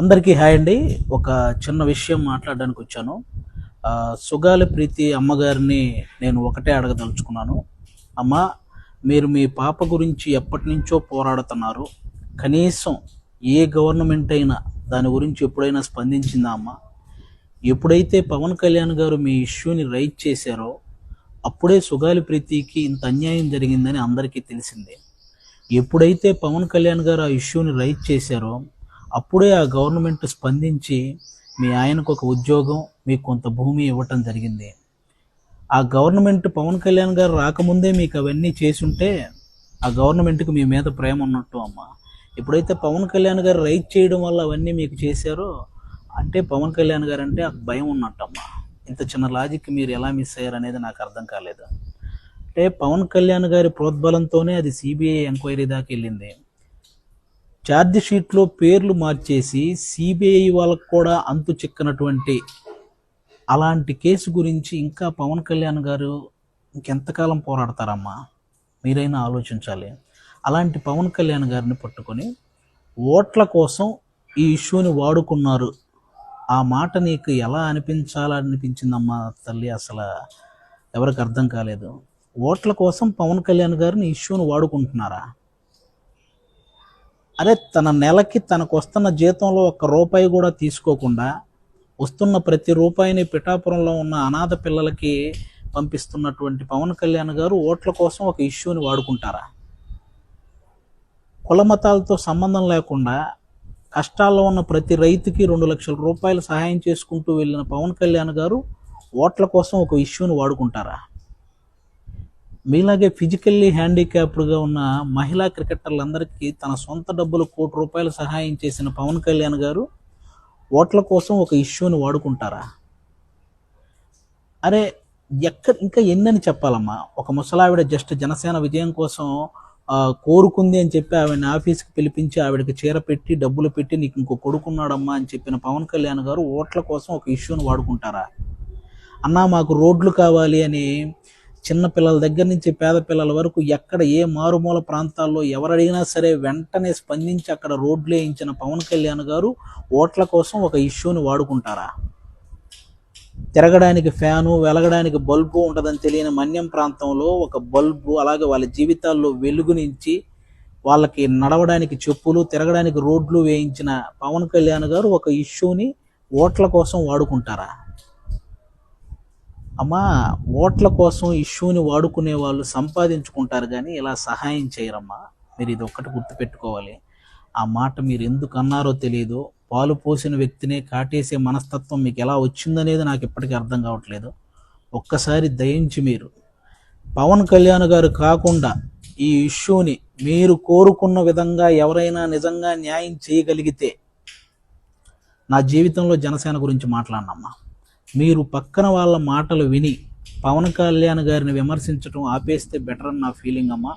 అందరికీ హాయ్ అండి. ఒక చిన్న విషయం మాట్లాడడానికి వచ్చాను. సుగాలి ప్రీతి అమ్మగారిని నేను ఒకటే అడగదలుచుకున్నాను. అమ్మ, మీరు మీ పాప గురించి ఎప్పటినుంచో పోరాడుతున్నారు. కనీసం ఏ గవర్నమెంట్ అయినా దాని గురించి ఎప్పుడైనా స్పందించిందా అమ్మ? ఎప్పుడైతే పవన్ కళ్యాణ్ గారు మీ ఇష్యూని రైజ్ చేశారో అప్పుడే సుగాలి ప్రీతికి ఇంత అన్యాయం జరిగిందని అందరికీ తెలిసిందే. ఎప్పుడైతే పవన్ కళ్యాణ్ గారు ఆ ఇష్యూని రైజ్ చేశారో అప్పుడే ఆ గవర్నమెంట్ స్పందించి మీ ఆయనకు ఒక ఉద్యోగం, మీకు కొంత భూమి ఇవ్వటం జరిగింది. ఆ గవర్నమెంట్ పవన్ కళ్యాణ్ గారు రాకముందే మీకు అవన్నీ చేసుంటే ఆ గవర్నమెంట్కి మీ మీద ప్రేమ ఉన్నట్టు అమ్మ. ఎప్పుడైతే పవన్ కళ్యాణ్ గారు రైజ్ చేయడం వల్ల అవన్నీ మీకు చేశారో అంటే పవన్ కళ్యాణ్ గారు అంటే భయం ఉన్నట్టమ్మా. ఇంత చిన్న లాజిక్ మీరు ఎలా మిస్ అయ్యారు అనేది నాకు అర్థం కాలేదు. అంటే పవన్ కళ్యాణ్ గారి ప్రోద్బలంతోనే అది సిబిఐ ఎంక్వైరీ దాకా వెళ్ళింది. ఛార్జ్ షీట్లో పేర్లు మార్చేసి సిబిఐ వాళ్ళకు కూడా అంతు చిక్కనటువంటి అలాంటి కేసు గురించి ఇంకా పవన్ కళ్యాణ్ గారు ఇంకెంతకాలం పోరాడతారమ్మా? మీరైనా ఆలోచించాలి. అలాంటి పవన్ కళ్యాణ్ గారిని పట్టుకొని ఓట్ల కోసం ఈ ఇష్యూని వాడుకున్నారు. ఆ మాట నీకు ఎలా అనిపించాలనిపించిందమ్మా తల్లి? అసలు ఎవరికి అర్థం కాలేదు. ఓట్ల కోసం పవన్ కళ్యాణ్ గారిని ఇష్యూని వాడుకుంటున్నారా? అరే, తన నెలకి తనకు వస్తున్న జీతంలో ఒక్క రూపాయి కూడా తీసుకోకుండా వస్తున్న ప్రతి రూపాయిని పిఠాపురంలో ఉన్న అనాథ పిల్లలకి పంపిస్తున్నటువంటి పవన్ కళ్యాణ్ గారు ఓట్ల కోసం ఒక ఇష్యూని వాడుకుంటారా? కులమతాలతో సంబంధం లేకుండా కష్టాల్లో ఉన్న ప్రతి రైతుకి 2 లక్షల రూపాయలు సహాయం చేసుకుంటూ వెళ్ళిన పవన్ కళ్యాణ్ గారు ఓట్ల కోసం ఒక ఇష్యూని వాడుకుంటారా? మీలాగే ఫిజికల్లీ హ్యాండిక్యాప్డ్గా ఉన్న మహిళా క్రికెటర్లందరికీ తన సొంత డబ్బులు ₹1 కోటి సహాయం చేసిన పవన్ కళ్యాణ్ గారు ఓట్ల కోసం ఒక ఇష్యూని వాడుకుంటారా? అరే, ఇంకా ఎన్నని చెప్పాలమ్మా? ఒక ముసలావిడ జస్ట్ జనసేన విజయం కోసం కోరుకుంది అని చెప్పి ఆవిడని ఆఫీస్కి పిలిపించి ఆవిడకి చీర పెట్టి డబ్బులు పెట్టి నీకు ఇంకో కొడుకున్నాడమ్మా అని చెప్పిన పవన్ కళ్యాణ్ గారు ఓట్ల కోసం ఒక ఇష్యూని వాడుకుంటారా? అన్నా, మాకు రోడ్లు కావాలి అని చిన్న పిల్లల దగ్గర నుంచి పేద పిల్లల వరకు ఎక్కడ ఏ మారుమూల ప్రాంతాల్లో ఎవరు అడిగినా సరే వెంటనే స్పందించి అక్కడ రోడ్లు వేయించిన పవన్ కళ్యాణ్ గారు ఓట్ల కోసం ఒక ఇష్యూని వాడుకుంటారా? తిరగడానికి ఫ్యాను, వెలగడానికి బల్బు ఉండదని తెలియని మన్యం ప్రాంతంలో ఒక బల్బు, అలాగే వాళ్ళ జీవితాల్లో వెలుగునించి వాళ్ళకి నడవడానికి చెప్పులు, తిరగడానికి రోడ్లు వేయించిన పవన్ కళ్యాణ్ గారు ఒక ఇష్యూని ఓట్ల కోసం వాడుకుంటారా? అమ్మా, ఓట్ల కోసం ఇష్యూని వాడుకునే వాళ్ళు సంపాదించుకుంటారు కానీ ఇలా సహాయం చేయరమ్మా. మీరు ఇది ఒక్కటి గుర్తుపెట్టుకోవాలి. ఆ మాట మీరు ఎందుకు అన్నారో తెలియదు. పాలు పోసిన వ్యక్తినే కాటేసే మనస్తత్వం మీకు ఎలా వచ్చిందనేది నాకు ఇప్పటికీ అర్థం కావట్లేదు. ఒక్కసారి దయించి మీరు పవన్ కళ్యాణ్ గారు కాకుండా ఈ ఇష్యూని మీరు కోరుకున్న విధంగా ఎవరైనా నిజంగా న్యాయం చేయగలిగితే నా జీవితంలో జనసేన గురించి మాట్లాడనమ్మా. మీరు పక్కన వాళ్ళ మాటలు విని పవన్ కళ్యాణ్ గారిని విమర్శించడం ఆపేస్తే బెటర్ అని నా ఫీలింగ్ అమ్మా.